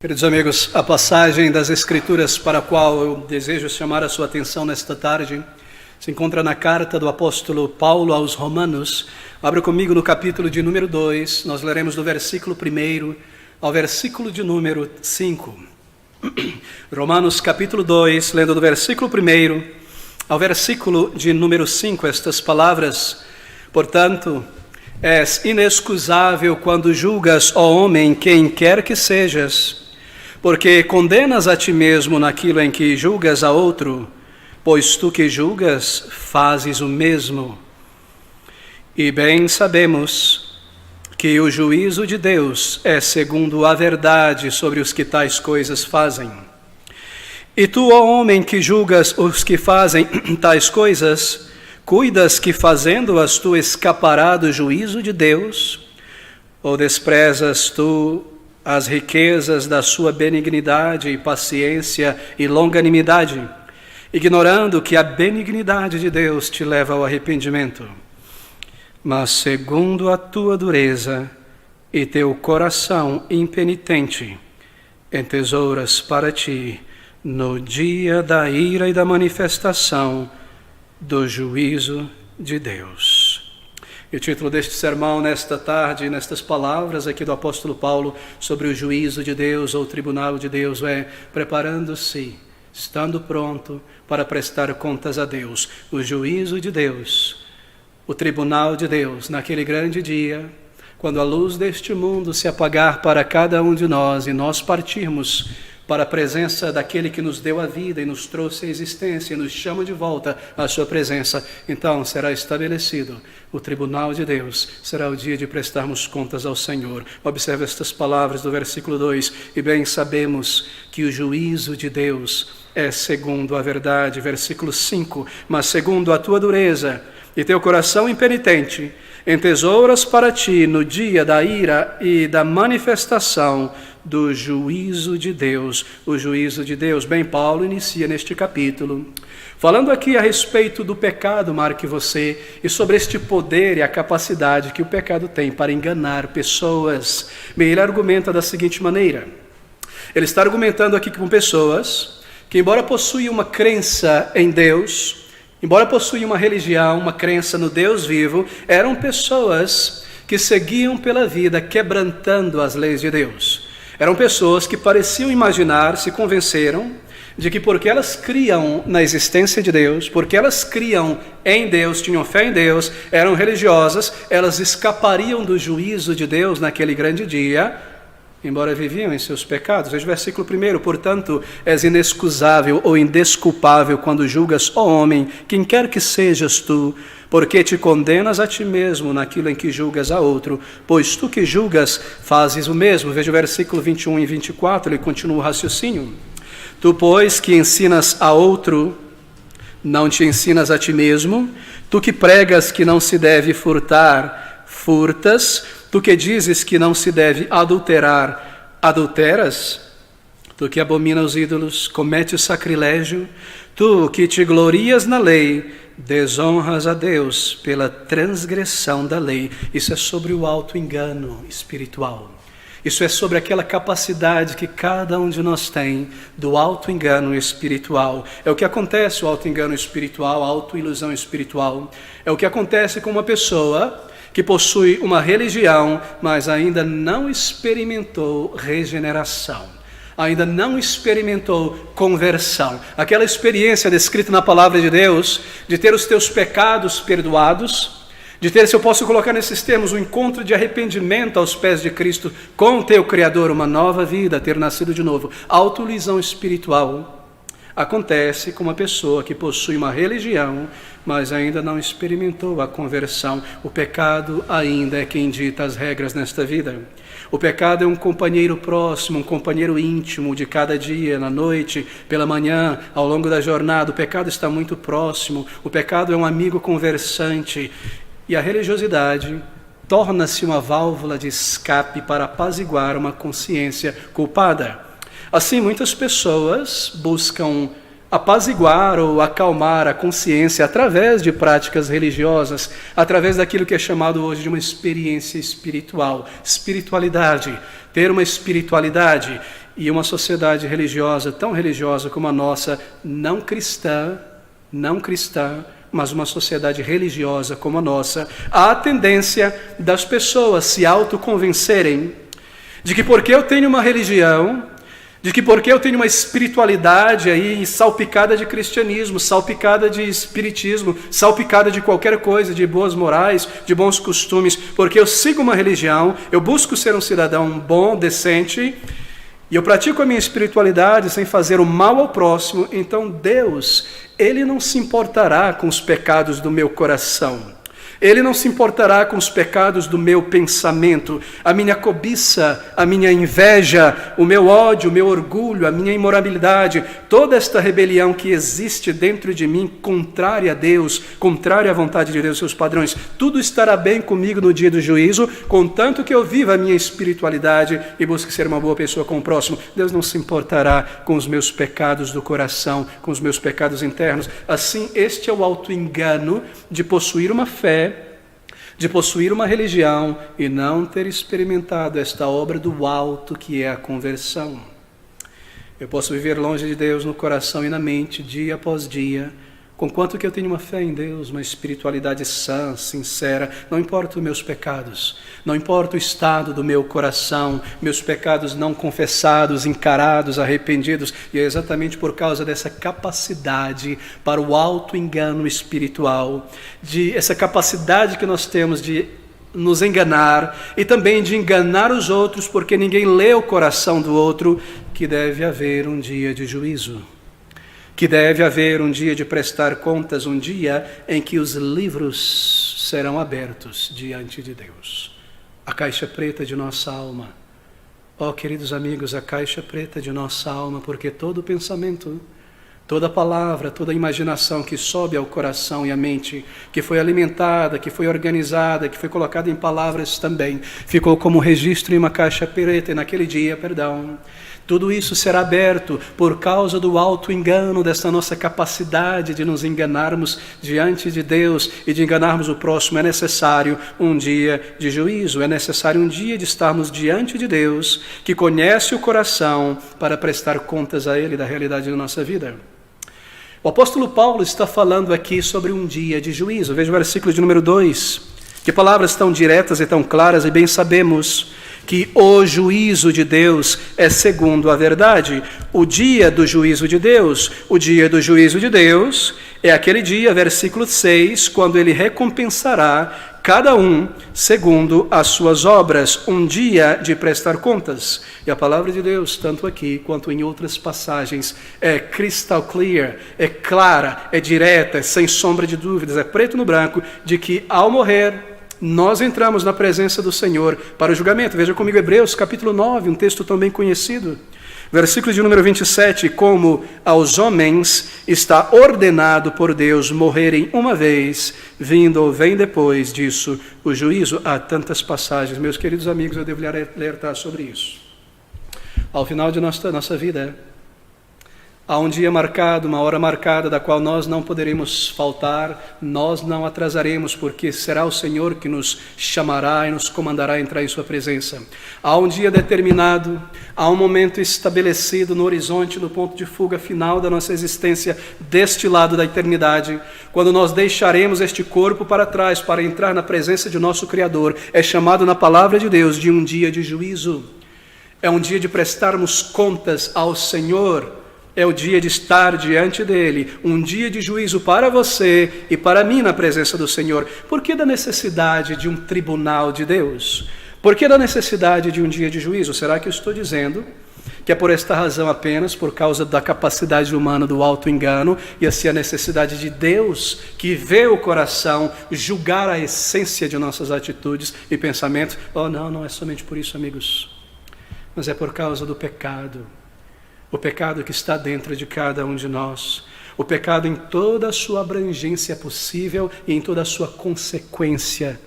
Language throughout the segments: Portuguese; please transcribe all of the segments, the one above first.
Queridos amigos, a passagem das Escrituras para a qual eu desejo chamar a sua atenção nesta tarde se encontra na carta do apóstolo Paulo aos Romanos. Abra comigo no capítulo de número 2, nós leremos do versículo 1 ao versículo de número 5. Romanos capítulo 2, lendo do versículo 1 ao versículo de número 5, estas palavras: Portanto, és inexcusável quando julgas, ó homem, quem quer que sejas, porque condenas a ti mesmo naquilo em que julgas a outro, pois tu que julgas, fazes o mesmo. E bem sabemos que o juízo de Deus é segundo a verdade sobre os que tais coisas fazem. E tu, ó homem, que julgas os que fazem tais coisas, cuidas que fazendo-as tu escapará do juízo de Deus? Ou desprezas tu as riquezas da sua benignidade e paciência e longanimidade, ignorando que a benignidade de Deus te leva ao arrependimento? Mas segundo a tua dureza e teu coração impenitente, entesouras para ti no dia da ira e da manifestação do juízo de Deus. E o título deste sermão nesta tarde, nestas palavras aqui do apóstolo Paulo sobre o juízo de Deus ou o tribunal de Deus é: preparando-se, estando pronto para prestar contas a Deus. O juízo de Deus, o tribunal de Deus, naquele grande dia, quando a luz deste mundo se apagar para cada um de nós e nós partirmos para a presença daquele que nos deu a vida e nos trouxe a existência e nos chama de volta à sua presença, então será estabelecido o tribunal de Deus, será o dia de prestarmos contas ao Senhor. Observe estas palavras do versículo 2: E bem sabemos que o juízo de Deus é segundo a verdade. Versículo 5: Mas segundo a tua dureza e teu coração impenitente, entesouras para ti no dia da ira e da manifestação do juízo de Deus. O juízo de Deus. Bem, Paulo inicia neste capítulo falando aqui a respeito do pecado, marque você, e sobre este poder e a capacidade que o pecado tem para enganar pessoas. Bem, ele argumenta da seguinte maneira: ele está argumentando aqui com pessoas que, embora possuem uma crença em Deus, embora possuíam uma religião, uma crença no Deus vivo, eram pessoas que seguiam pela vida quebrantando as leis de Deus. Eram pessoas que pareciam imaginar, se convenceram de que porque elas criam na existência de Deus, porque elas criam em Deus, tinham fé em Deus, eram religiosas, elas escapariam do juízo de Deus naquele grande dia, embora viviam em seus pecados. Veja o versículo 1: Portanto, és inexcusável ou indesculpável quando julgas, ó homem, quem quer que sejas tu, porque te condenas a ti mesmo naquilo em que julgas a outro, pois tu que julgas, fazes o mesmo. Veja o versículo 21 e 24, ele continua o raciocínio. Tu, pois, que ensinas a outro, não te ensinas a ti mesmo. Tu que pregas que não se deve furtar, furtas. Tu que dizes que não se deve adulterar, adulteras. Tu que abomina os ídolos, comete sacrilégio. Tu que te glorias na lei, desonras a Deus pela transgressão da lei. Isso é sobre o auto-engano espiritual. Isso é sobre aquela capacidade que cada um de nós tem do auto-engano espiritual. É o que acontece, o auto-engano espiritual, a auto-ilusão espiritual. É o que acontece com uma pessoa que possui uma religião, mas ainda não experimentou regeneração, ainda não experimentou conversão. Aquela experiência descrita na palavra de Deus, de ter os teus pecados perdoados, de ter, se eu posso colocar nesses termos, um encontro de arrependimento aos pés de Cristo com o teu Criador, uma nova vida, ter nascido de novo. A autoilusão espiritual acontece com uma pessoa que possui uma religião, mas ainda não experimentou a conversão. O pecado ainda é quem dita as regras nesta vida. O pecado é um companheiro próximo, um companheiro íntimo de cada dia, na noite, pela manhã, ao longo da jornada. O pecado está muito próximo. O pecado é um amigo conversante. E a religiosidade torna-se uma válvula de escape para apaziguar uma consciência culpada. Assim, muitas pessoas buscam apaziguar ou acalmar a consciência através de práticas religiosas, através daquilo que é chamado hoje de uma experiência espiritual, espiritualidade, ter uma espiritualidade. e uma sociedade religiosa, tão religiosa como a nossa, não cristã, mas uma sociedade religiosa como a nossa, há a tendência das pessoas se autoconvencerem de que porque eu tenho uma religião, de que porque eu tenho uma espiritualidade aí salpicada de cristianismo, salpicada de espiritismo, salpicada de qualquer coisa, de boas morais, de bons costumes, porque eu sigo uma religião, eu busco ser um cidadão bom, decente, e eu pratico a minha espiritualidade sem fazer o mal ao próximo, então Deus, Ele não se importará com os pecados do meu coração. Ele não se importará com os pecados do meu pensamento, a minha cobiça, a minha inveja, o meu ódio, o meu orgulho, a minha imoralidade, toda esta rebelião que existe dentro de mim, contrária a Deus, contrária à vontade de Deus, seus padrões, tudo estará bem comigo no dia do juízo, contanto que eu viva a minha espiritualidade e busque ser uma boa pessoa com o próximo. Deus não se importará com os meus pecados do coração, com os meus pecados internos. Assim, este é o auto-engano de possuir uma fé, de possuir uma religião e não ter experimentado esta obra do alto que é a conversão. Eu posso viver longe de Deus no coração e na mente, dia após dia, conquanto que eu tenho uma fé em Deus, uma espiritualidade sã, sincera, não importa os meus pecados, não importa o estado do meu coração, meus pecados não confessados, encarados, arrependidos, e é exatamente por causa dessa capacidade para o auto-engano espiritual, essa capacidade que nós temos de nos enganar e também de enganar os outros, porque ninguém lê o coração do outro, que deve haver um dia de juízo. Que deve haver um dia de prestar contas, um dia em que os livros serão abertos diante de Deus. A caixa preta de nossa alma. Oh, queridos amigos, a caixa preta de nossa alma, porque todo pensamento, toda palavra, toda imaginação que sobe ao coração e à mente, que foi alimentada, que foi organizada, que foi colocada em palavras também, ficou como registro em uma caixa preta, e naquele dia, tudo isso será aberto por causa do auto-engano, dessa nossa capacidade de nos enganarmos diante de Deus e de enganarmos o próximo. É necessário um dia de juízo, é necessário um dia de estarmos diante de Deus, que conhece o coração, para prestar contas a Ele da realidade da nossa vida. O apóstolo Paulo está falando aqui sobre um dia de juízo. Veja o versículo de número 2. Que palavras tão diretas e tão claras, e bem sabemos que o juízo de Deus é segundo a verdade. O dia do juízo de Deus, é aquele dia, versículo 6, quando Ele recompensará cada um segundo as suas obras, um dia de prestar contas. E a palavra de Deus, tanto aqui quanto em outras passagens, é crystal clear, é clara, é direta, é sem sombra de dúvidas, é preto no branco, de que ao morrer, nós entramos na presença do Senhor para o julgamento. Veja comigo Hebreus capítulo 9, um texto tão bem conhecido. Versículo de número 27, como aos homens está ordenado por Deus morrerem uma vez, vindo ou vem depois disso o juízo. Há tantas passagens, meus queridos amigos, eu devo lhe alertar sobre isso. Ao final de nossa vida, há um dia marcado, uma hora marcada, da qual nós não poderemos faltar, nós não atrasaremos, porque será o Senhor que nos chamará e nos comandará a entrar em sua presença. Há um dia determinado, há um momento estabelecido no horizonte, no ponto de fuga final da nossa existência, deste lado da eternidade, quando nós deixaremos este corpo para trás, para entrar na presença de nosso Criador. É chamado na palavra de Deus de um dia de juízo. É um dia de prestarmos contas ao Senhor. É o dia de estar diante dEle, um dia de juízo para você e para mim na presença do Senhor. Por que da necessidade de um tribunal de Deus? Por que da necessidade de um dia de juízo? Será que eu estou dizendo que é por esta razão apenas, por causa da capacidade humana do auto-engano, e assim a necessidade de Deus, que vê o coração, julgar a essência de nossas atitudes e pensamentos? Oh, não é somente por isso, amigos, mas é por causa do pecado. O pecado que está dentro de cada um de nós, o pecado em toda a sua abrangência possível e em toda a sua consequência.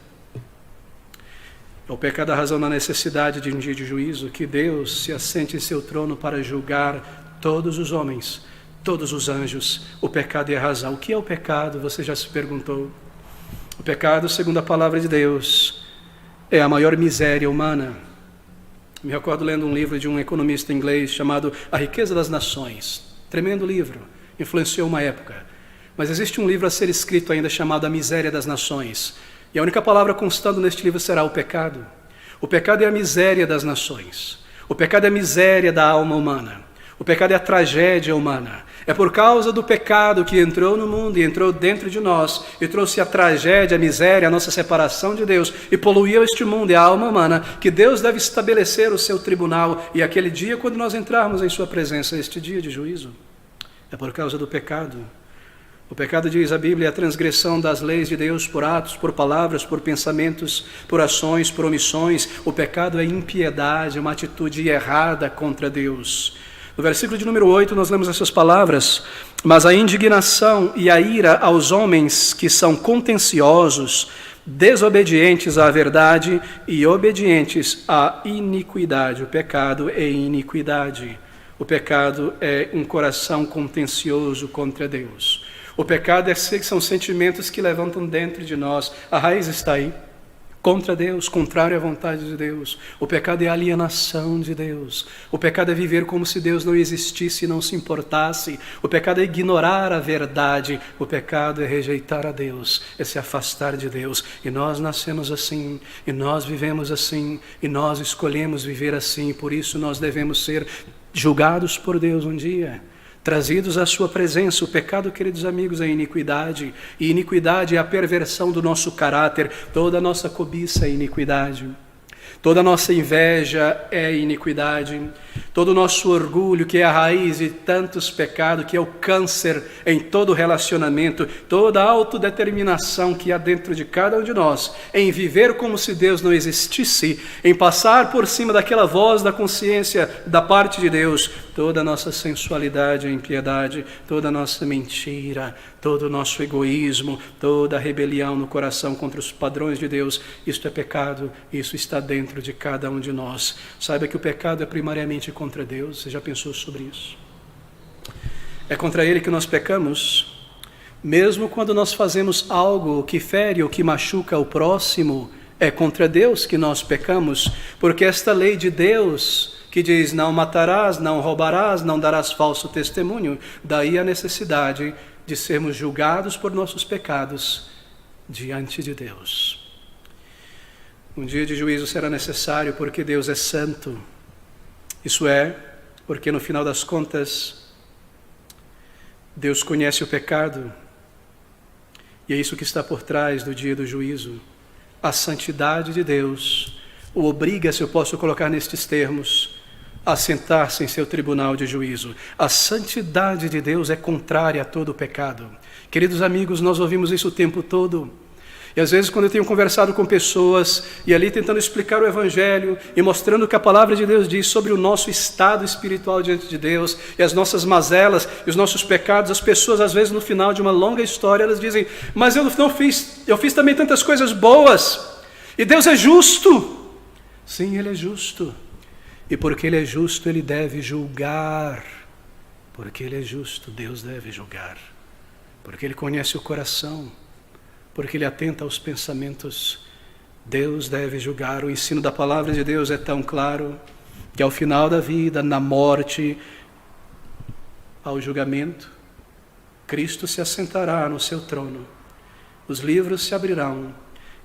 O pecado é a razão da necessidade de um dia de juízo, que Deus se assente em seu trono para julgar todos os homens, todos os anjos. O pecado é a razão. O que é o pecado? Você já se perguntou? O pecado, segundo a palavra de Deus, é a maior miséria humana. Me recordo lendo um livro de um economista inglês chamado A Riqueza das Nações. Tremendo livro, influenciou uma época. Mas existe um livro a ser escrito ainda chamado A Miséria das Nações. E a única palavra constando neste livro será o pecado. O pecado é a miséria das nações. O pecado é a miséria da alma humana. O pecado é a tragédia humana. É por causa do pecado que entrou no mundo e entrou dentro de nós e trouxe a tragédia, a miséria, a nossa separação de Deus e poluiu este mundo e a alma humana, que Deus deve estabelecer o seu tribunal e aquele dia quando nós entrarmos em sua presença, este dia de juízo. É por causa do pecado. O pecado, diz a Bíblia, é a transgressão das leis de Deus por atos, por palavras, por pensamentos, por ações, por omissões. O pecado é impiedade, uma atitude errada contra Deus. No versículo de número 8 nós lemos essas palavras: mas a indignação e a ira aos homens que são contenciosos, desobedientes à verdade e obedientes à iniquidade. O pecado é iniquidade. O pecado é um coração contencioso contra Deus. O pecado são sentimentos que levantam dentro de nós. A raiz está aí. Contra Deus, contrário à vontade de Deus. O pecado é a alienação de Deus. O pecado é viver como se Deus não existisse e não se importasse. O pecado é ignorar a verdade. O pecado é rejeitar a Deus, é se afastar de Deus. E nós nascemos assim, e nós vivemos assim, e nós escolhemos viver assim. Por isso nós devemos ser julgados por Deus um dia, trazidos à sua presença. O pecado, queridos amigos, é iniquidade. E iniquidade é a perversão do nosso caráter. Toda a nossa cobiça é iniquidade. Toda a nossa inveja é iniquidade. Todo o nosso orgulho, que é a raiz de tantos pecados, que é o câncer em todo relacionamento, toda a autodeterminação que há dentro de cada um de nós, em viver como se Deus não existisse, em passar por cima daquela voz da consciência da parte de Deus, toda a nossa sensualidade é impiedade, toda a nossa mentira, todo o nosso egoísmo, toda a rebelião no coração contra os padrões de Deus, isto é pecado, isso está dentro de cada um de nós. Saiba que o pecado é primariamente contra Deus. Você já pensou sobre isso? É contra Ele que nós pecamos. Mesmo quando nós fazemos algo que fere ou que machuca o próximo, é contra Deus que nós pecamos, porque esta lei de Deus que diz: não matarás, não roubarás, não darás falso testemunho, daí a necessidade de sermos julgados por nossos pecados diante de Deus. Um dia de juízo será necessário, porque Deus é santo. Isso é, porque no final das contas, Deus conhece o pecado, e é isso que está por trás do dia do juízo. A santidade de Deus o obriga, se eu posso colocar nestes termos, a sentar-se em seu tribunal de juízo. A santidade de Deus é contrária a todo o pecado. Queridos amigos, nós ouvimos isso o tempo todo. E às vezes quando eu tenho conversado com pessoas, e ali tentando explicar o Evangelho, e mostrando o que a Palavra de Deus diz sobre o nosso estado espiritual diante de Deus, e as nossas mazelas, e os nossos pecados, as pessoas às vezes no final de uma longa história, elas dizem: mas eu fiz também tantas coisas boas, e Deus é justo. Sim, Ele é justo. E porque Ele é justo, Ele deve julgar. Porque Ele é justo, Deus deve julgar. Porque Ele conhece o coração. Porque Ele atenta aos pensamentos. Deus deve julgar. O ensino da palavra de Deus é tão claro que ao final da vida, na morte, ao julgamento, Cristo se assentará no seu trono. Os livros se abrirão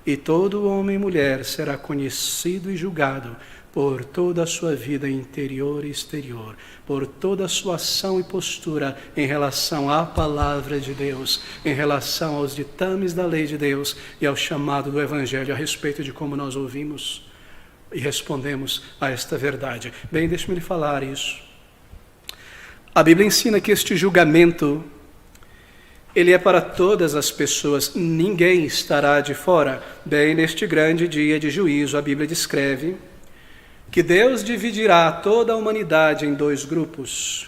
e todo homem e mulher será conhecido e julgado por toda a sua vida interior e exterior, por toda a sua ação e postura em relação à palavra de Deus, em relação aos ditames da lei de Deus e ao chamado do Evangelho a respeito de como nós ouvimos e respondemos a esta verdade. Bem, deixe-me lhe falar isso. A Bíblia ensina que este julgamento, ele é para todas as pessoas, ninguém estará de fora. Bem, neste grande dia de juízo, a Bíblia descreve que Deus dividirá toda a humanidade em dois grupos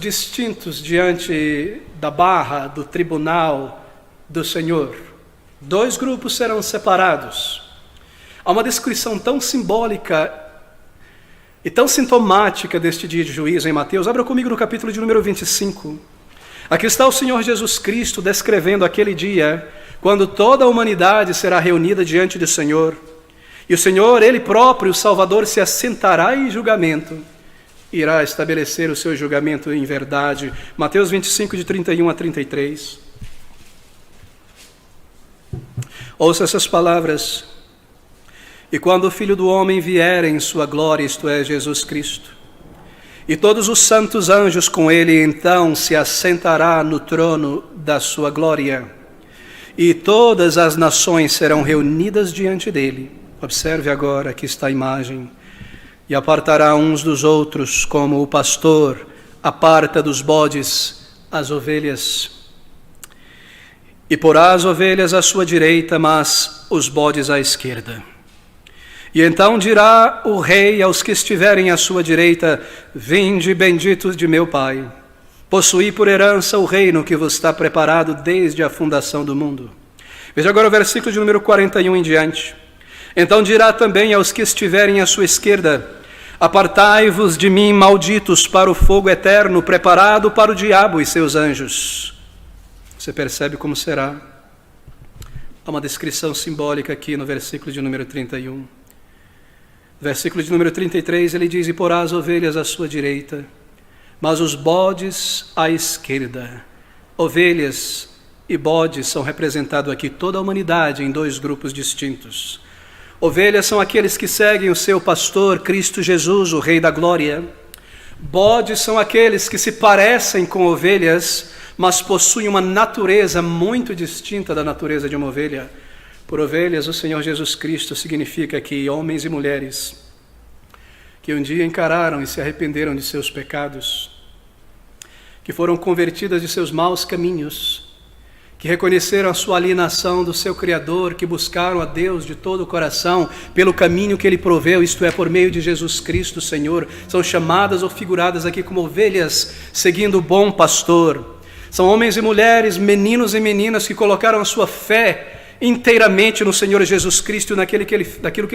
distintos diante da barra do tribunal do Senhor. Dois grupos serão separados. Há uma descrição tão simbólica e tão sintomática deste dia de juízo em Mateus. Abra comigo no capítulo de número 25. Aqui está o Senhor Jesus Cristo descrevendo aquele dia, quando toda a humanidade será reunida diante do Senhor. E o Senhor, Ele próprio, o Salvador, se assentará em julgamento, irá estabelecer o seu julgamento em verdade. Mateus 25, de 31 a 33. Ouça essas palavras. E quando o Filho do Homem vier em sua glória, isto é, Jesus Cristo, e todos os santos anjos com ele, então se assentará no trono da sua glória, e todas as nações serão reunidas diante dele. Observe agora, aqui está a imagem. E apartará uns dos outros, como o pastor aparta dos bodes as ovelhas. E porá as ovelhas à sua direita, mas os bodes à esquerda. E então dirá o rei aos que estiverem à sua direita: vinde, benditos de meu Pai, possuí por herança o reino que vos está preparado desde a fundação do mundo. Veja agora o versículo de número 41 em diante. Então dirá também aos que estiverem à sua esquerda: apartai-vos de mim, malditos, para o fogo eterno, preparado para o diabo e seus anjos. Você percebe como será? Há uma descrição simbólica aqui no versículo de número 31. Versículo de número 33, ele diz: e porá as ovelhas à sua direita, mas os bodes à esquerda. Ovelhas e bodes são representados aqui, toda a humanidade, em dois grupos distintos. Ovelhas são aqueles que seguem o seu pastor, Cristo Jesus, o Rei da Glória. Bodes são aqueles que se parecem com ovelhas, mas possuem uma natureza muito distinta da natureza de uma ovelha. Por ovelhas, o Senhor Jesus Cristo significa que homens e mulheres que um dia encararam e se arrependeram de seus pecados, que foram convertidas de seus maus caminhos, que reconheceram a sua alienação do seu Criador, que buscaram a Deus de todo o coração pelo caminho que Ele proveu, isto é, por meio de Jesus Cristo, Senhor, são chamadas ou figuradas aqui como ovelhas seguindo o bom pastor. São homens e mulheres, meninos e meninas que colocaram a sua fé inteiramente no Senhor Jesus Cristo, naquilo que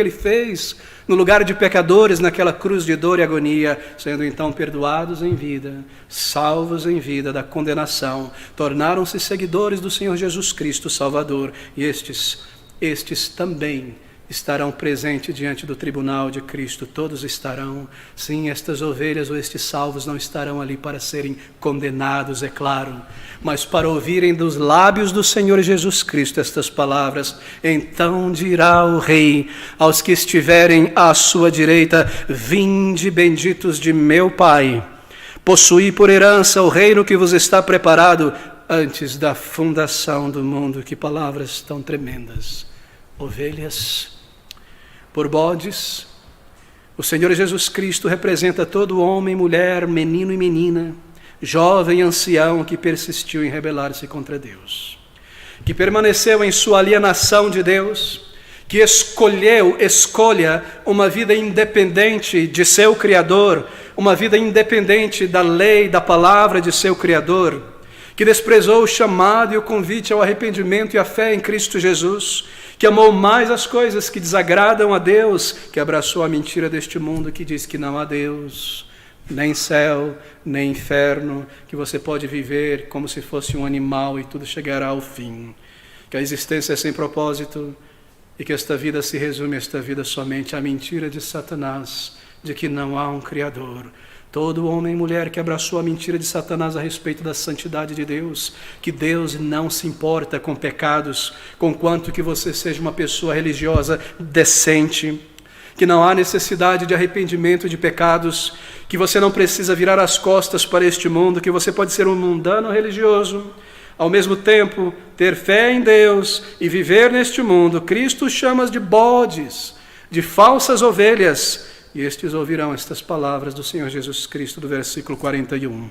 Ele fez no lugar de pecadores, naquela cruz de dor e agonia, sendo então perdoados em vida, salvos em vida da condenação, tornaram-se seguidores do Senhor Jesus Cristo, Salvador, e estes também estarão presentes diante do tribunal de Cristo. Todos estarão. Sim, estas ovelhas ou estes salvos não estarão ali para serem condenados, é claro, mas para ouvirem dos lábios do Senhor Jesus Cristo estas palavras: então dirá o Rei aos que estiverem à sua direita: vinde, benditos de meu Pai, possuí por herança o reino que vos está preparado antes da fundação do mundo. Que palavras tão tremendas! Ovelhas por bodes. O Senhor Jesus Cristo representa todo homem, mulher, menino e menina, jovem e ancião que persistiu em rebelar-se contra Deus, que permaneceu em sua alienação de Deus, que escolha uma vida independente de seu Criador, uma vida independente da lei, da palavra de seu Criador, que desprezou o chamado e o convite ao arrependimento e à fé em Cristo Jesus, que amou mais as coisas que desagradam a Deus, que abraçou a mentira deste mundo que diz que não há Deus, nem céu, nem inferno, que você pode viver como se fosse um animal e tudo chegará ao fim, que a existência é sem propósito e que esta vida se resume, esta vida somente, à mentira de Satanás, de que não há um Criador. Todo homem e mulher que abraçou a mentira de Satanás a respeito da santidade de Deus, que Deus não se importa com pecados, conquanto que você seja uma pessoa religiosa decente, que não há necessidade de arrependimento de pecados, que você não precisa virar as costas para este mundo, que você pode ser um mundano religioso, ao mesmo tempo ter fé em Deus e viver neste mundo. Cristo chama de bodes, de falsas ovelhas, e estes ouvirão estas palavras do Senhor Jesus Cristo, do versículo 41.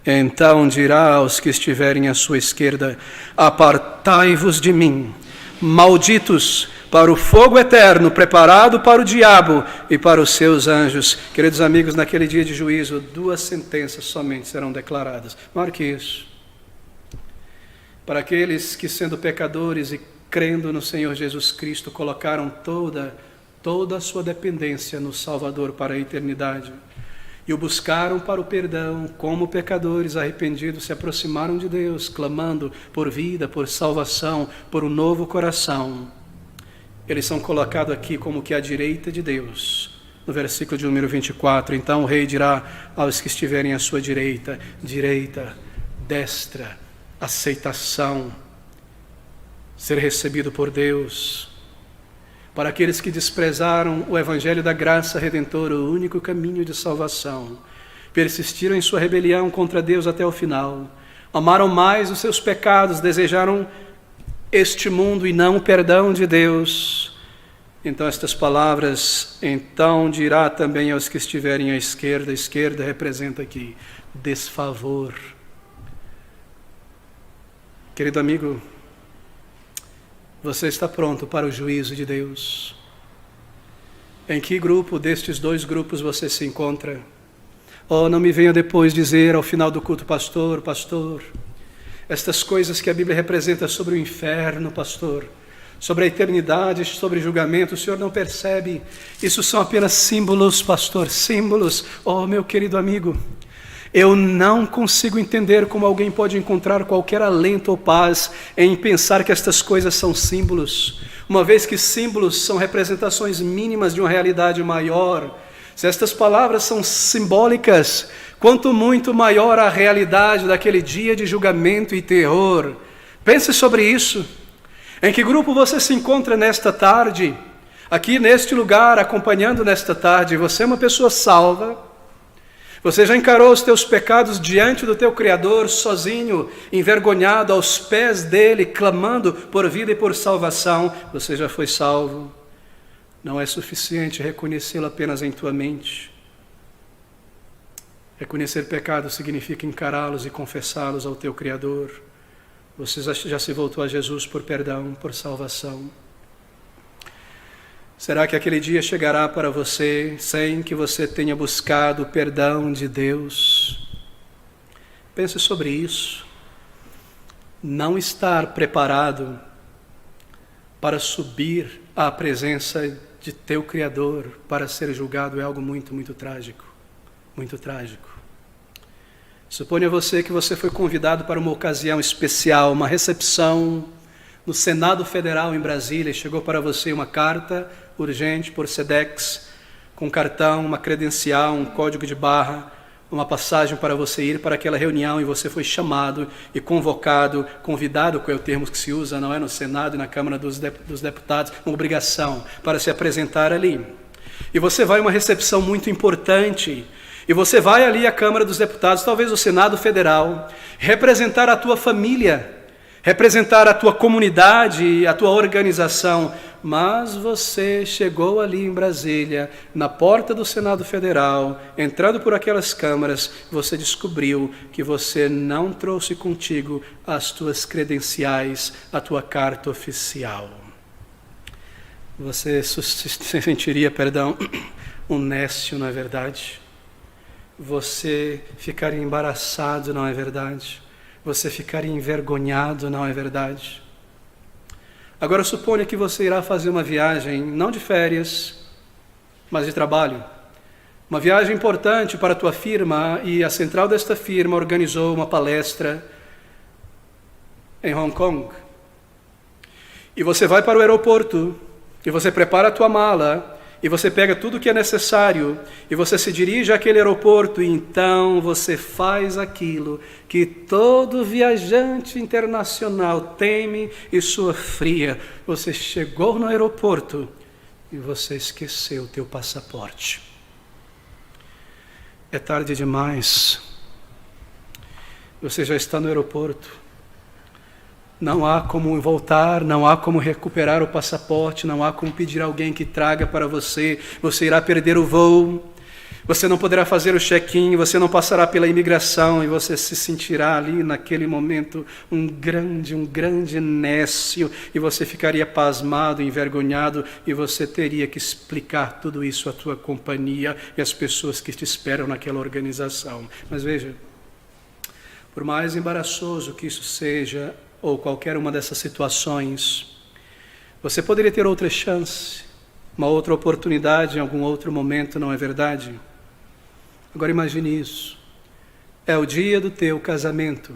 Então dirá aos que estiverem à sua esquerda: apartai-vos de mim, malditos, para o fogo eterno, preparado para o diabo e para os seus anjos. Queridos amigos, naquele dia de juízo, 2 sentenças somente serão declaradas. Maior que isso. Para aqueles que, sendo pecadores e crendo no Senhor Jesus Cristo, colocaram toda a sua dependência no Salvador para a eternidade, e o buscaram para o perdão, como pecadores arrependidos se aproximaram de Deus, clamando por vida, por salvação, por um novo coração. eles são colocados aqui como que à direita de Deus. No versículo de número 24, então o rei dirá aos que estiverem à sua direita, destra, aceitação, ser recebido por Deus. Para aqueles que desprezaram o evangelho da graça redentora, o único caminho de salvação, persistiram em sua rebelião contra Deus até o final, amaram mais os seus pecados, desejaram este mundo e não o perdão de Deus. Então estas palavras, então dirá também aos que estiverem à esquerda. A esquerda representa aqui desfavor. Querido amigo, você está pronto para o juízo de Deus? Em que grupo destes dois grupos você se encontra? Oh, não me venha depois dizer ao final do culto, pastor, estas coisas que a Bíblia representa sobre o inferno, pastor, sobre a eternidade, sobre julgamento, o senhor não percebe? Isso são apenas símbolos, pastor, símbolos. Oh, meu querido amigo, eu não consigo entender como alguém pode encontrar qualquer alento ou paz em pensar que estas coisas são símbolos, uma vez que símbolos são representações mínimas de uma realidade maior. Se estas palavras são simbólicas, quanto muito maior a realidade daquele dia de julgamento e terror. Pense sobre isso. Em que grupo você se encontra nesta tarde? Aqui neste lugar, acompanhando nesta tarde, você é uma pessoa salva? Você já encarou os teus pecados diante do teu Criador, sozinho, envergonhado, aos pés dele, clamando por vida e por salvação? Você já foi salvo. Não é suficiente reconhecê-lo apenas em tua mente. Reconhecer pecados significa encará-los e confessá-los ao teu Criador. Você já se voltou a Jesus por perdão, por salvação. Será que aquele dia chegará para você sem que você tenha buscado o perdão de Deus? Pense sobre isso. Não estar preparado para subir à presença de teu Criador para ser julgado é algo muito, muito trágico. Muito trágico. Suponha você que você foi convidado para uma ocasião especial, uma recepção no Senado Federal em Brasília, e chegou para você uma carta urgente por SEDEX, com cartão, uma credencial, um código de barra, uma passagem para você ir para aquela reunião, e você foi chamado e convocado, convidado, que é o termo que se usa, não é, no Senado e na Câmara dos Deputados, uma obrigação para se apresentar ali. E você vai a uma recepção muito importante, e você vai ali à Câmara dos Deputados, talvez o Senado Federal, representar a tua família, representar a tua comunidade, a tua organização, mas você chegou ali em Brasília, na porta do Senado Federal, entrando por aquelas câmaras, você descobriu que você não trouxe contigo as tuas credenciais, a tua carta oficial. Você se sentiria, um nécio, não é verdade? Você ficaria embaraçado, não é verdade? Você ficaria envergonhado, não é verdade? Agora suponha que você irá fazer uma viagem, não de férias, mas de trabalho. Uma viagem importante para a tua firma, e a central desta firma organizou uma palestra em Hong Kong. E você vai para o aeroporto, e você prepara a tua mala, e você pega tudo o que é necessário, e você se dirige àquele aeroporto, e então você faz aquilo que todo viajante internacional teme e sofria. Você chegou no aeroporto e você esqueceu o teu passaporte. É tarde demais. Você já está no aeroporto. Não há como voltar, não há como recuperar o passaporte, não há como pedir a alguém que traga para você. Você irá perder o voo, você não poderá fazer o check-in, você não passará pela imigração, e você se sentirá ali naquele momento um grande nécio, e você ficaria pasmado, envergonhado, e você teria que explicar tudo isso à tua companhia e às pessoas que te esperam naquela organização. Mas veja, por mais embaraçoso que isso seja, ou qualquer uma dessas situações, você poderia ter outra chance, uma outra oportunidade em algum outro momento, não é verdade? Agora imagine isso. É o dia do teu casamento.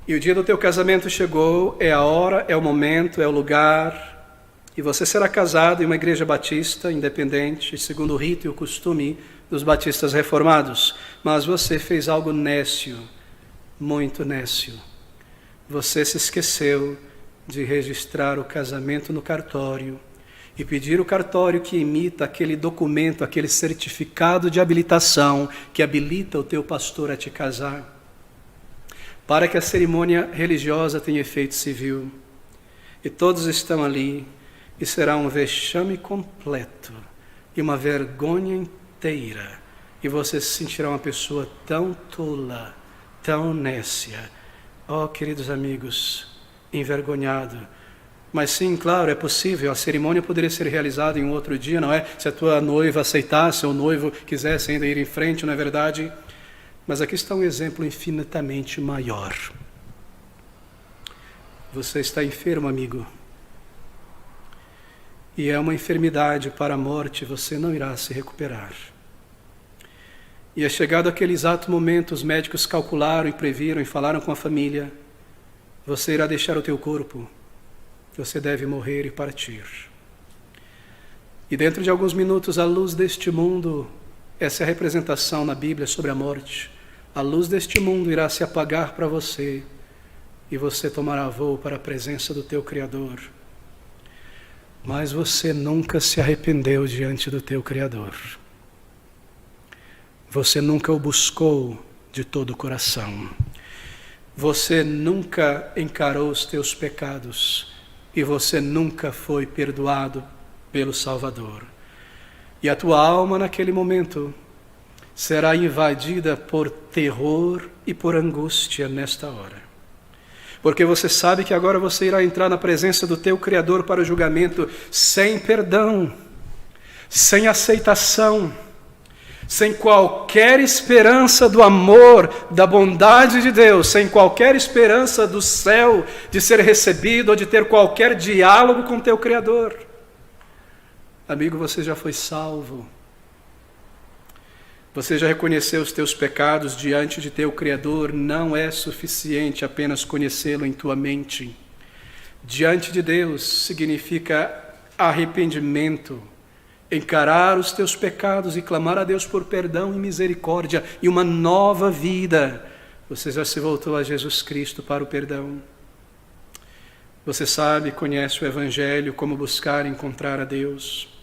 E o dia do teu casamento chegou, é a hora, é o momento, é o lugar, e você será casado em uma igreja batista, independente, segundo o rito e o costume dos batistas reformados. Mas você fez algo nécio, muito nécio. Você se esqueceu de registrar o casamento no cartório e pedir o cartório que emita aquele documento, aquele certificado de habilitação que habilita o teu pastor a te casar, para que a cerimônia religiosa tenha efeito civil. E todos estão ali, e será um vexame completo e uma vergonha inteira, e você se sentirá uma pessoa tão tola, tão nécia. Oh, queridos amigos, envergonhado. Mas sim, claro, é possível, a cerimônia poderia ser realizada em um outro dia, não é? Se a tua noiva aceitasse, ou o noivo quisesse ainda ir em frente, não é verdade? Mas aqui está um exemplo infinitamente maior. Você está enfermo, amigo. E é uma enfermidade para a morte, você não irá se recuperar. E é chegado aquele exato momento, os médicos calcularam e previram e falaram com a família: você irá deixar o teu corpo, você deve morrer e partir. E dentro de alguns minutos, a luz deste mundo, essa é a representação na Bíblia sobre a morte, a luz deste mundo irá se apagar para você, e você tomará voo para a presença do teu Criador. Mas você nunca se arrependeu diante do teu Criador. Você nunca o buscou de todo o coração. Você nunca encarou os teus pecados e você nunca foi perdoado pelo Salvador. E a tua alma naquele momento será invadida por terror e por angústia nesta hora. Porque você sabe que agora você irá entrar na presença do teu Criador para o julgamento sem perdão, sem aceitação, sem qualquer esperança do amor, da bondade de Deus, sem qualquer esperança do céu de ser recebido ou de ter qualquer diálogo com teu Criador. Amigo, você já foi salvo. Você já reconheceu os teus pecados diante de teu Criador. Não é suficiente apenas conhecê-lo em tua mente. Diante de Deus significa arrependimento, encarar os teus pecados e clamar a Deus por perdão e misericórdia e uma nova vida. Você já se voltou a Jesus Cristo para o perdão. Você sabe, conhece o Evangelho, como buscar e encontrar a Deus.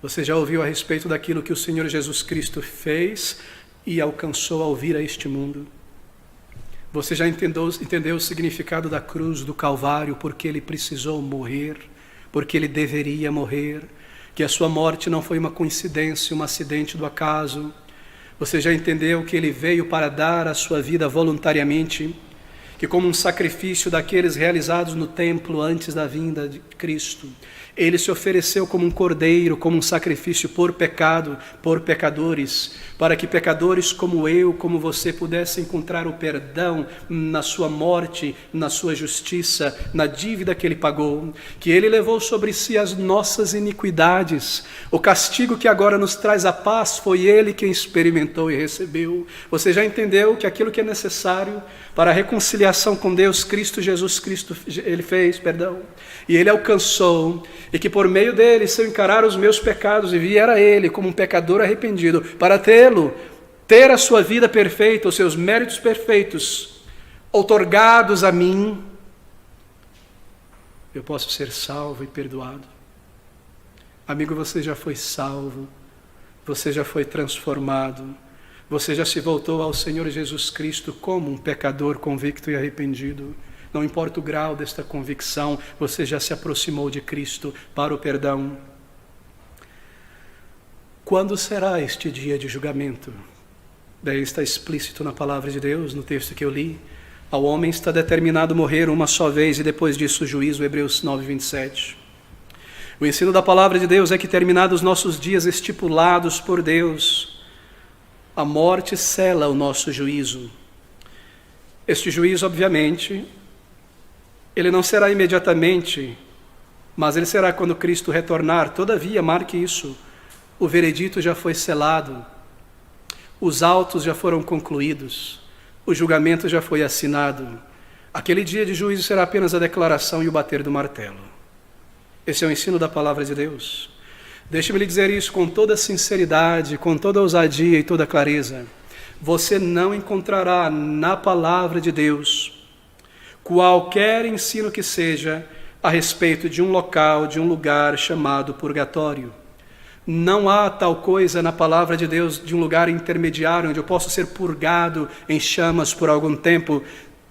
Você já ouviu a respeito daquilo que o Senhor Jesus Cristo fez e alcançou ao vir a este mundo. Você já entendeu o significado da cruz, do Calvário, porque Ele precisou morrer, porque Ele deveria morrer, que a sua morte não foi uma coincidência, um acidente do acaso. Você já entendeu que Ele veio para dar a sua vida voluntariamente, que como um sacrifício daqueles realizados no templo antes da vinda de Cristo, Ele se ofereceu como um cordeiro, como um sacrifício por pecado, por pecadores, para que pecadores como eu, como você, pudessem encontrar o perdão na sua morte, na sua justiça, na dívida que Ele pagou, que Ele levou sobre si as nossas iniquidades. O castigo que agora nos traz a paz foi Ele quem experimentou e recebeu. Você já entendeu que aquilo que é necessário para a reconciliação com Deus, Cristo Jesus Cristo, Ele fez, e Ele alcançou, e que por meio dele, se eu encarar os meus pecados e vier a Ele como um pecador arrependido, para ter a sua vida perfeita, os seus méritos perfeitos, outorgados a mim, eu posso ser salvo e perdoado. Amigo, você já foi salvo, você já foi transformado, você já se voltou ao Senhor Jesus Cristo como um pecador convicto e arrependido. Não importa o grau desta convicção, você já se aproximou de Cristo para o perdão. Quando será este dia de julgamento? Daí está explícito na palavra de Deus, no texto que eu li. Ao homem está determinado morrer uma só vez e depois disso o juízo, Hebreus 9, 27. O ensino da palavra de Deus é que terminados os nossos dias estipulados por Deus, a morte sela o nosso juízo. Este juízo, obviamente, ele não será imediatamente, mas ele será quando Cristo retornar. Todavia, marque isso, o veredito já foi selado, os autos já foram concluídos, O julgamento já foi assinado. Aquele dia de juízo será apenas a declaração e o bater do martelo. Esse é o ensino da palavra de Deus. Deixe-me lhe dizer isso com toda sinceridade, com toda ousadia e toda clareza. Você não encontrará na palavra de Deus qualquer ensino que seja a respeito de um local, de um lugar chamado purgatório. Não há tal coisa na palavra de Deus de um lugar intermediário onde eu posso ser purgado em chamas por algum tempo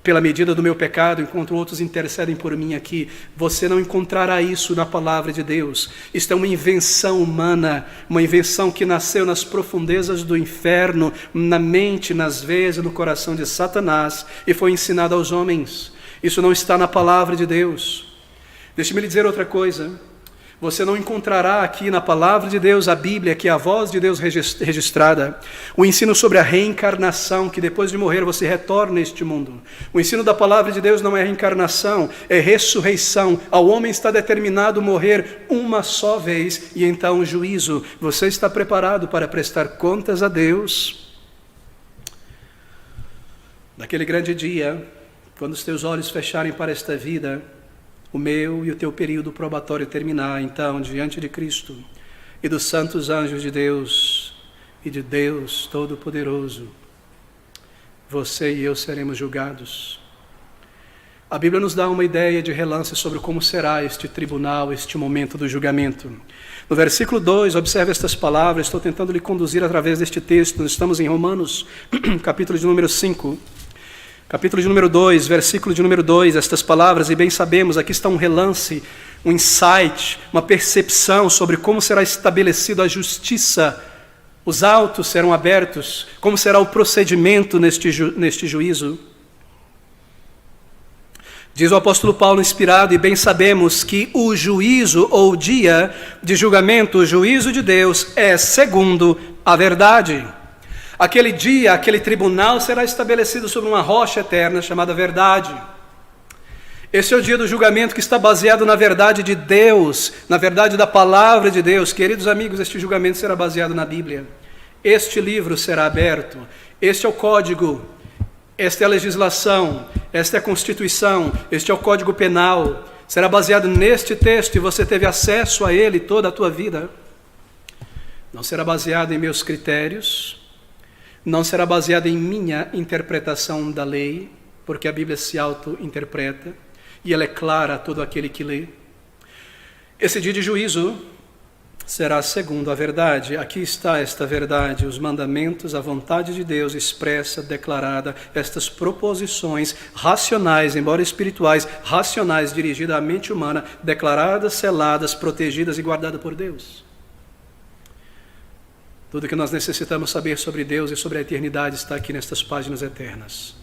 pela medida do meu pecado, enquanto outros intercedem por mim aqui. Você não encontrará isso na palavra de Deus. Isto é uma invenção humana, uma invenção que nasceu nas profundezas do inferno, na mente, nas veias e no coração de Satanás e foi ensinada aos homens. Isso não está na palavra de Deus. Deixe-me lhe dizer outra coisa. Você não encontrará aqui na palavra de Deus, a Bíblia, que é a voz de Deus registrada, o ensino sobre a reencarnação, que depois de morrer você retorna a este mundo. O ensino da palavra de Deus não é reencarnação, é ressurreição. Ao homem está determinado morrer uma só vez e então juízo. Você está preparado para prestar contas a Deus? Naquele grande dia, quando os teus olhos fecharem para esta vida, o meu e o teu período probatório terminar, então, diante de Cristo e dos santos anjos de Deus e de Deus Todo-Poderoso, você e eu seremos julgados. A Bíblia nos dá uma ideia de relance sobre como será este tribunal, este momento do julgamento. No versículo 2, observe estas palavras, estou tentando lhe conduzir através deste texto, nós estamos em Romanos, capítulo de número 5. Capítulo de número 2, versículo de número 2, estas palavras, e bem sabemos, aqui está um relance, um insight, uma percepção sobre como será estabelecida a justiça. Os autos serão abertos, como será o procedimento neste juízo. Diz o apóstolo Paulo inspirado, e bem sabemos que o juízo ou dia de julgamento, o juízo de Deus é segundo a verdade. Aquele dia, aquele tribunal será estabelecido sobre uma rocha eterna chamada verdade. Esse é o dia do julgamento que está baseado na verdade de Deus, na verdade da palavra de Deus. Queridos amigos, este julgamento será baseado na Bíblia. Este livro será aberto. Este é o código, esta é a legislação, esta é a Constituição, este é o Código Penal. Será baseado neste texto e você teve acesso a ele toda a tua vida. Não será baseado em meus critérios, não será baseado em minha interpretação da lei, porque a Bíblia se auto-interpreta e ela é clara a todo aquele que lê. Esse dia de juízo será segundo a verdade. Aqui está esta verdade, os mandamentos, a vontade de Deus expressa, declarada, estas proposições racionais, embora espirituais, racionais, dirigidas à mente humana, declaradas, seladas, protegidas e guardadas por Deus. Tudo que nós necessitamos saber sobre Deus e sobre a eternidade está aqui nestas páginas eternas.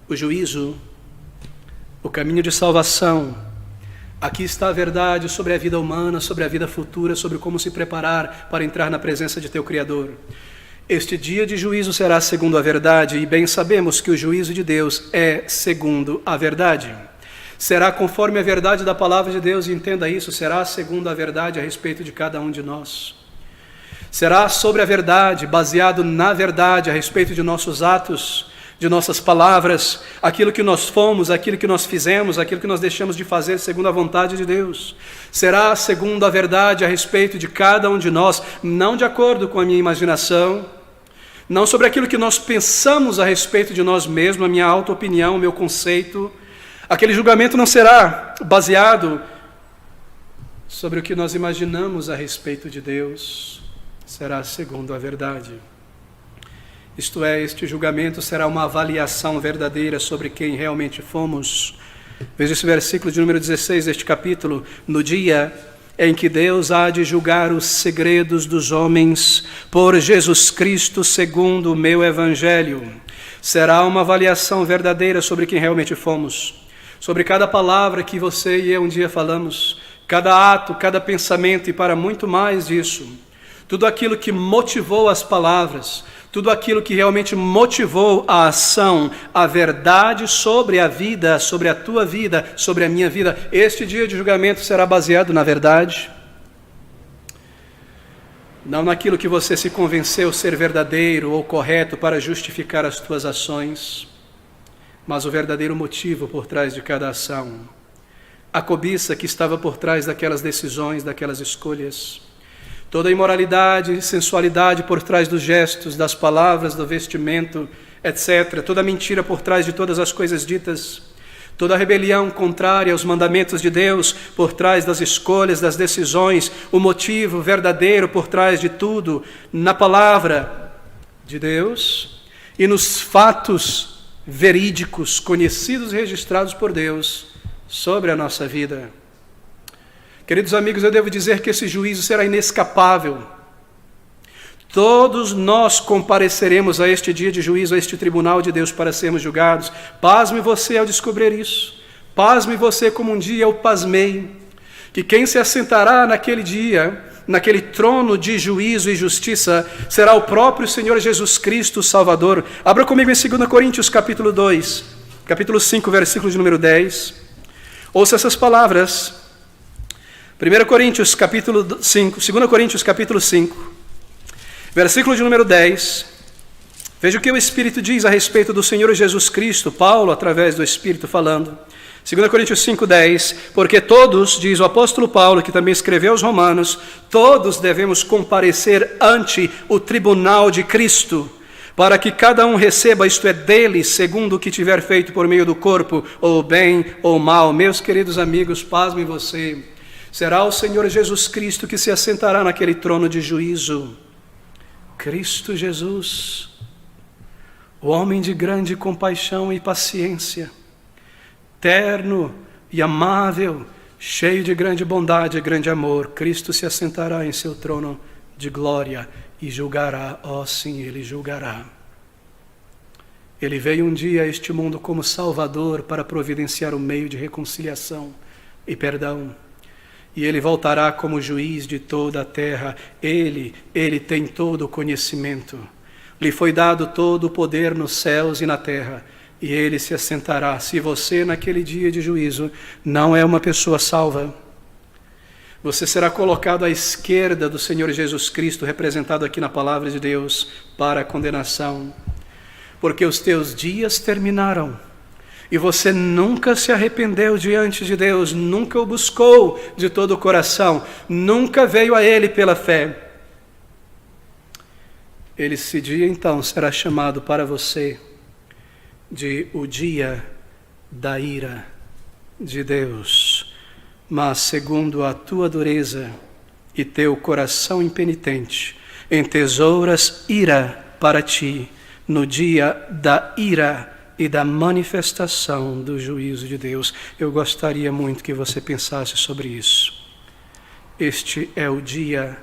O juízo, o caminho de salvação. Aqui está a verdade sobre a vida humana, sobre a vida futura, sobre como se preparar para entrar na presença de teu Criador. Este dia de juízo será segundo a verdade, e bem sabemos que o juízo de Deus é segundo a verdade. Será conforme a verdade da palavra de Deus, e entenda isso, será segundo a verdade a respeito de cada um de nós. Será sobre a verdade, baseado na verdade, a respeito de nossos atos, de nossas palavras, aquilo que nós fomos, aquilo que nós fizemos, aquilo que nós deixamos de fazer segundo a vontade de Deus. Será segundo a verdade a respeito de cada um de nós, não de acordo com a minha imaginação, não sobre aquilo que nós pensamos a respeito de nós mesmos, a minha auto-opinião, o meu conceito. Aquele julgamento não será baseado sobre o que nós imaginamos a respeito de Deus, será segundo a verdade. Isto é, este julgamento será uma avaliação verdadeira sobre quem realmente fomos. Veja esse versículo de número 16 deste capítulo. No dia em que Deus há de julgar os segredos dos homens por Jesus Cristo segundo o meu evangelho, será uma avaliação verdadeira sobre quem realmente fomos, sobre cada palavra que você e eu um dia falamos, cada ato, cada pensamento e para muito mais disso. Tudo aquilo que motivou as palavras, tudo aquilo que realmente motivou a ação, a verdade sobre a vida, sobre a tua vida, sobre a minha vida. Este dia de julgamento será baseado na verdade, não naquilo que você se convenceu ser verdadeiro ou correto para justificar as tuas ações. mas o verdadeiro motivo por trás de cada ação. A cobiça que estava por trás daquelas decisões, daquelas escolhas. Toda a imoralidade e sensualidade por trás dos gestos, das palavras, do vestimento, etc. Toda a mentira por trás de todas as coisas ditas. Toda a rebelião contrária aos mandamentos de Deus por trás das escolhas, das decisões. O motivo verdadeiro por trás de tudo na palavra de Deus e nos fatos verídicos, conhecidos e registrados por Deus sobre a nossa vida. Queridos amigos, eu devo dizer que esse juízo será inescapável. Todos nós compareceremos a este dia de juízo, a este tribunal de Deus para sermos julgados. Pasme você ao descobrir isso. Pasme você como um dia eu pasmei. Que quem se assentará naquele dia, naquele trono de juízo e justiça, será o próprio Senhor Jesus Cristo, o Salvador. Abra comigo em 2 Coríntios capítulo 2, capítulo 5, versículo de número 10. Ouça essas palavras. 2 Coríntios capítulo 5, versículo de número 10. Veja o que o Espírito diz a respeito do Senhor Jesus Cristo, Paulo, através do Espírito, falando. 2 Coríntios 5, 10. Porque todos, diz o apóstolo Paulo, que também escreveu aos Romanos, todos devemos comparecer ante o tribunal de Cristo, para que cada um receba, isto é, dele, segundo o que tiver feito por meio do corpo, ou bem ou mal. Meus queridos amigos, pasmem você. Será o Senhor Jesus Cristo que se assentará naquele trono de juízo. Cristo Jesus, o homem de grande compaixão e paciência, terno e amável, cheio de grande bondade e grande amor, Cristo se assentará em seu trono de glória e julgará, sim, Ele julgará. Ele veio um dia a este mundo como Salvador para providenciar o meio de reconciliação e perdão. E Ele voltará como juiz de toda a terra. Ele tem todo o conhecimento. Lhe foi dado todo o poder nos céus e na terra. E Ele se assentará. Se você, naquele dia de juízo, não é uma pessoa salva, você será colocado à esquerda do Senhor Jesus Cristo, representado aqui na palavra de Deus, para a condenação. Porque os teus dias terminaram. E você nunca se arrependeu diante de Deus, nunca o buscou de todo o coração, nunca veio a Ele pela fé. Esse dia então será chamado para você de o dia da ira de Deus. Mas segundo a tua dureza e teu coração impenitente, entesouras ira para ti no dia da ira e da manifestação do juízo de Deus. Eu gostaria muito que você pensasse sobre isso. Este é o dia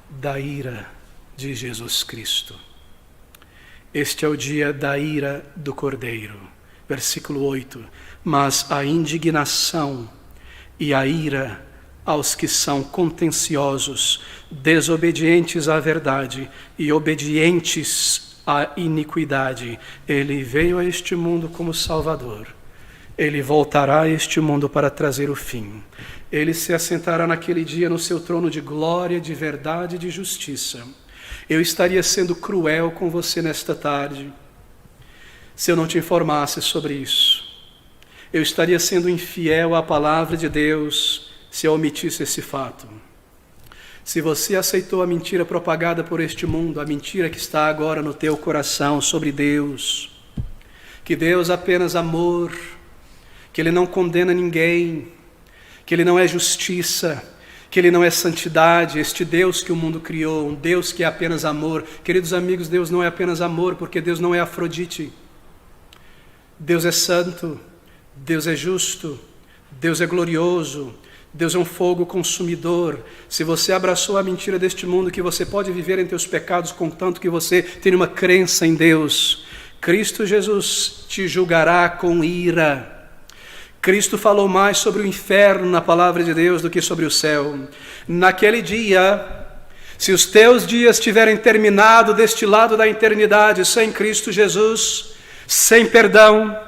da ira de Jesus Cristo. Este é o dia da ira do Cordeiro. Versículo 8. Mas a indignação e a ira aos que são contenciosos, desobedientes à verdade e obedientes a iniquidade. Ele veio a este mundo como Salvador. Ele voltará a este mundo para trazer o fim. Ele se assentará naquele dia no seu trono de glória, de verdade e de justiça. Eu estaria sendo cruel com você nesta tarde se eu não te informasse sobre isso. Eu estaria sendo infiel à palavra de Deus se eu omitisse esse fato. Se você aceitou a mentira propagada por este mundo, a mentira que está agora no teu coração sobre Deus, que Deus é apenas amor, que Ele não condena ninguém, que Ele não é justiça, que Ele não é santidade, este Deus que o mundo criou, um Deus que é apenas amor. Queridos amigos, Deus não é apenas amor, porque Deus não é Afrodite. Deus é santo, Deus é justo, Deus é glorioso, Deus é um fogo consumidor. Se você abraçou a mentira deste mundo, que você pode viver em teus pecados, contanto que você tenha uma crença em Deus, Cristo Jesus te julgará com ira. Cristo falou mais sobre o inferno na palavra de Deus do que sobre o céu. Naquele dia, se os teus dias tiverem terminado deste lado da eternidade sem Cristo Jesus, sem perdão,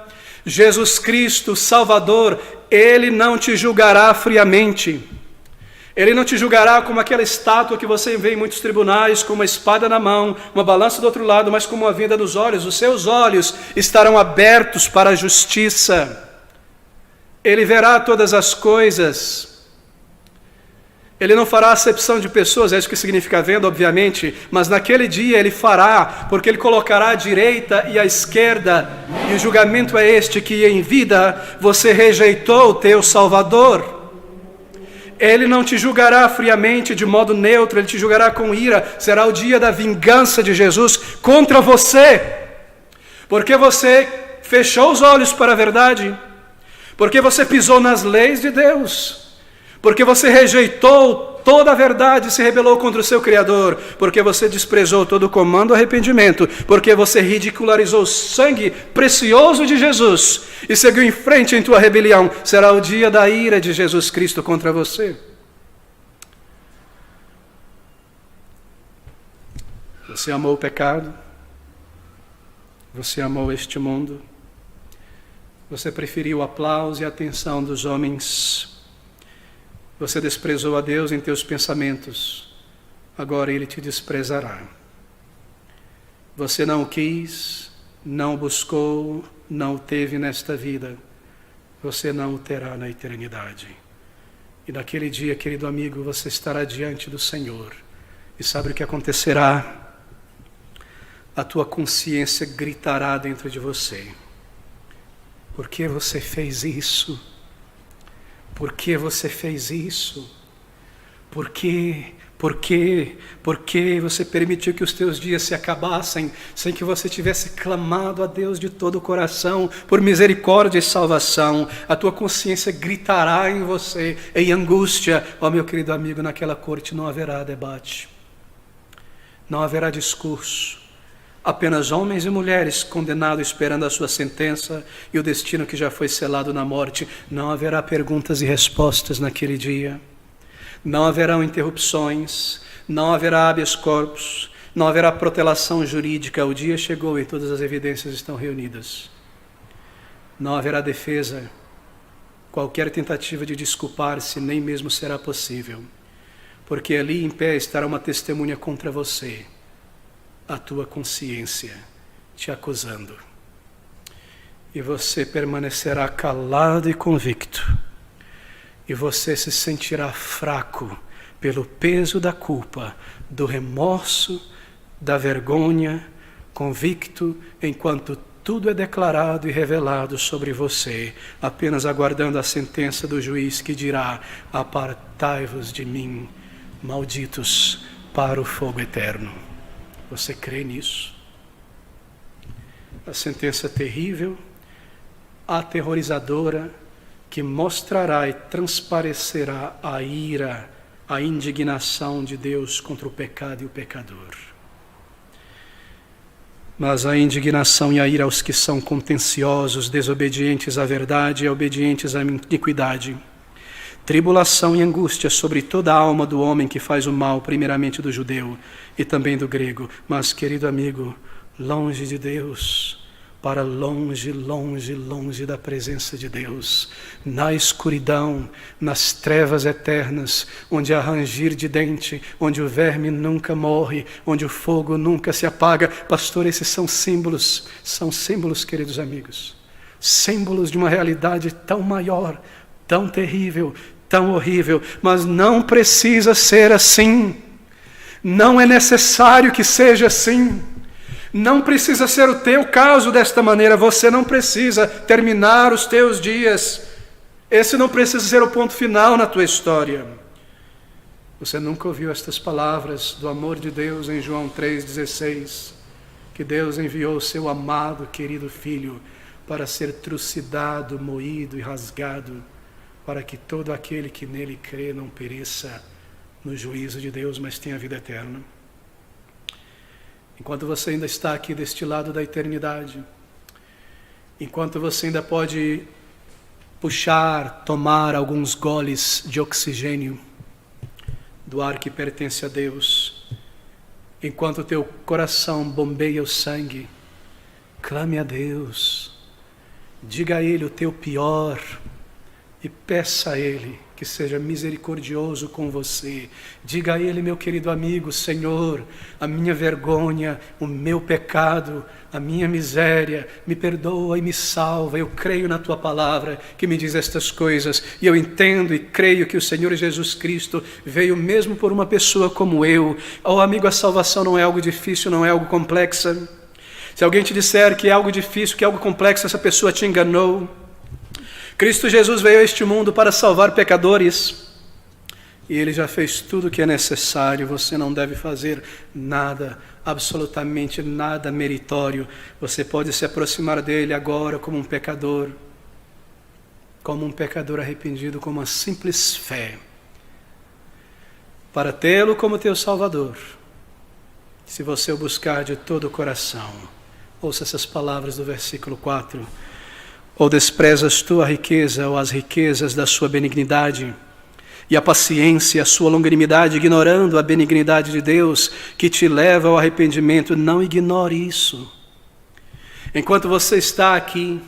Jesus Cristo, Salvador, Ele não te julgará friamente. Ele não te julgará como aquela estátua que você vê em muitos tribunais, com uma espada na mão, uma balança do outro lado, mas como uma venda nos olhos. Os seus olhos estarão abertos para a justiça. Ele verá todas as coisas. Ele não fará acepção de pessoas, é isso que significa vendo, obviamente, mas naquele dia ele fará, porque ele colocará a direita e a esquerda, e o julgamento é este, que em vida você rejeitou o teu Salvador. Ele não te julgará friamente, de modo neutro, ele te julgará com ira. Será o dia da vingança de Jesus contra você, porque você fechou os olhos para a verdade, porque você pisou nas leis de Deus, porque você rejeitou toda a verdade e se rebelou contra o seu Criador, porque você desprezou todo o comando do arrependimento, porque você ridicularizou o sangue precioso de Jesus e seguiu em frente em tua rebelião. Será o dia da ira de Jesus Cristo contra você. Você amou o pecado, você amou este mundo, você preferiu o aplauso e a atenção dos homens. Você desprezou a Deus em teus pensamentos, agora Ele te desprezará. Você não o quis, não o buscou, não o teve nesta vida, você não o terá na eternidade. E naquele dia, querido amigo, você estará diante do Senhor. E sabe o que acontecerá? A tua consciência gritará dentro de você. Por que você fez isso? Por que você fez isso? Por que você permitiu que os teus dias se acabassem sem que você tivesse clamado a Deus de todo o coração por misericórdia e salvação? A tua consciência gritará em você, em angústia. Ó, meu querido amigo, naquela corte não haverá debate, não haverá discurso. Apenas homens e mulheres condenados esperando a sua sentença e o destino que já foi selado na morte. Não haverá perguntas e respostas naquele dia. Não haverão interrupções, não haverá habeas corpus, não haverá protelação jurídica. O dia chegou e todas as evidências estão reunidas. Não haverá defesa. Qualquer tentativa de desculpar-se nem mesmo será possível, porque ali em pé estará uma testemunha contra você, a tua consciência te acusando. E você permanecerá calado e convicto. E você se sentirá fraco pelo peso da culpa, do remorso, da vergonha, convicto enquanto tudo é declarado e revelado sobre você, apenas aguardando a sentença do juiz que dirá: apartai-vos de mim, malditos, para o fogo eterno. Você crê nisso? A sentença terrível, aterrorizadora, que mostrará e transparecerá a ira, a indignação de Deus contra o pecado e o pecador. Mas a indignação e a ira aos que são contenciosos, desobedientes à verdade e obedientes à iniquidade. Tribulação e angústia sobre toda a alma do homem que faz o mal, primeiramente do judeu e também do grego. Mas, querido amigo, longe de Deus, para longe, longe, longe da presença de Deus, na escuridão, nas trevas eternas, onde há ranger de dente, onde o verme nunca morre, onde o fogo nunca se apaga. Pastor, esses são símbolos, queridos amigos, símbolos de uma realidade tão maior, tão terrível, tão horrível, mas não precisa ser assim. Não é necessário que seja assim. Não precisa ser o teu caso desta maneira. Você não precisa terminar os teus dias. Esse não precisa ser o ponto final na tua história. Você nunca ouviu estas palavras do amor de Deus em João 3,16, que Deus enviou o seu amado, querido Filho para ser trucidado, moído e rasgado, para que todo aquele que nele crê não pereça no juízo de Deus, mas tenha vida eterna. Enquanto você ainda está aqui deste lado da eternidade, enquanto você ainda pode puxar, tomar alguns goles de oxigênio do ar que pertence a Deus, enquanto o teu coração bombeia o sangue, clame a Deus, diga a Ele o teu pior e peça a Ele que seja misericordioso com você. Diga a Ele, meu querido amigo: Senhor, a minha vergonha, o meu pecado, a minha miséria, me perdoa e me salva. Eu creio na Tua palavra que me diz estas coisas, e eu entendo e creio que o Senhor Jesus Cristo veio mesmo por uma pessoa como eu. Oh amigo, a salvação não é algo difícil, não é algo complexo. Se alguém te disser que é algo difícil, que é algo complexo, essa pessoa te enganou. Cristo Jesus veio a este mundo para salvar pecadores, e Ele já fez tudo o que é necessário. Você não deve fazer nada, absolutamente nada meritório. Você pode se aproximar dEle agora como um pecador arrependido, com uma simples fé, para tê-lo como teu Salvador. Se você o buscar de todo o coração, ouça essas palavras do versículo 4. Ou desprezas tu a riqueza ou as riquezas da sua benignidade, e a paciência, a sua longanimidade, ignorando a benignidade de Deus que te leva ao arrependimento? Não ignore isso. Enquanto você está aqui,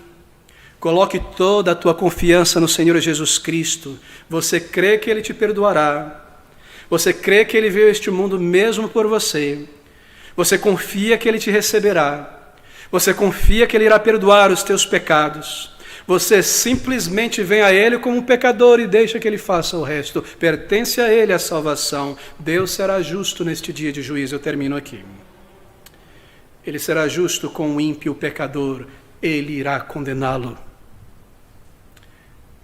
coloque toda a tua confiança no Senhor Jesus Cristo. Você crê que Ele te perdoará. Você crê que Ele veio a este mundo mesmo por você. Você confia que Ele te receberá. Você confia que Ele irá perdoar os teus pecados. Você simplesmente vem a Ele como um pecador e deixa que Ele faça o resto. Pertence a Ele a salvação. Deus será justo neste dia de juízo. Eu termino aqui. Ele será justo com o ímpio pecador. Ele irá condená-lo.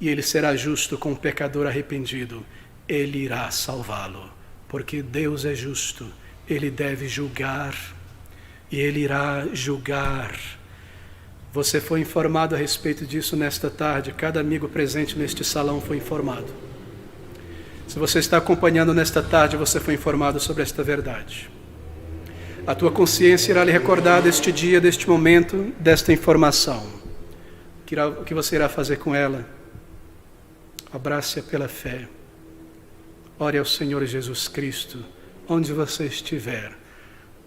E Ele será justo com o pecador arrependido. Ele irá salvá-lo. Porque Deus é justo. Ele deve julgar, e Ele irá julgar. Você foi informado a respeito disso nesta tarde. Cada amigo presente neste salão foi informado. Se você está acompanhando nesta tarde, você foi informado sobre esta verdade. A tua consciência irá lhe recordar deste dia, deste momento, desta informação. O que você irá fazer com ela? Abrace-a pela fé. Ore ao Senhor Jesus Cristo, onde você estiver,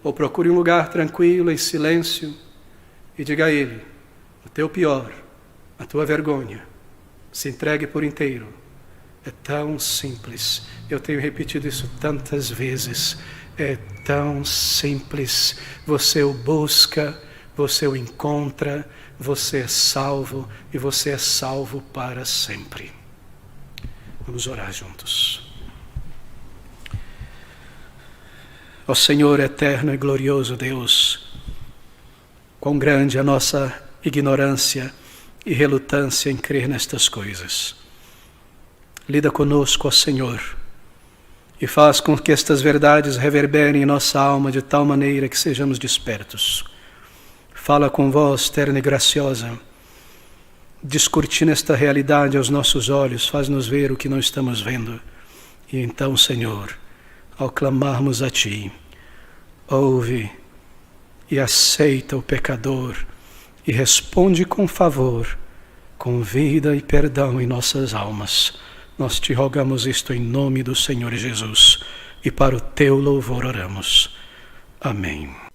ou procure um lugar tranquilo, em silêncio, e diga a Ele o teu pior, a tua vergonha. Se entregue por inteiro. É tão simples. Eu tenho repetido isso tantas vezes. É tão simples. Você o busca, você o encontra, você é salvo, e você é salvo para sempre. Vamos orar juntos. Ó Senhor eterno e glorioso Deus, quão grande a nossa ignorância e relutância em crer nestas coisas. Lida conosco, ó Senhor, e faz com que estas verdades reverberem em nossa alma de tal maneira que sejamos despertos. Fala com voz terna e graciosa, descortina esta realidade aos nossos olhos, faz-nos ver o que não estamos vendo. E então, Senhor, ao clamarmos a Ti, ouve e aceita o pecador e responde com favor, com vida e perdão em nossas almas. Nós te rogamos isto em nome do Senhor Jesus, e para o teu louvor oramos. Amém.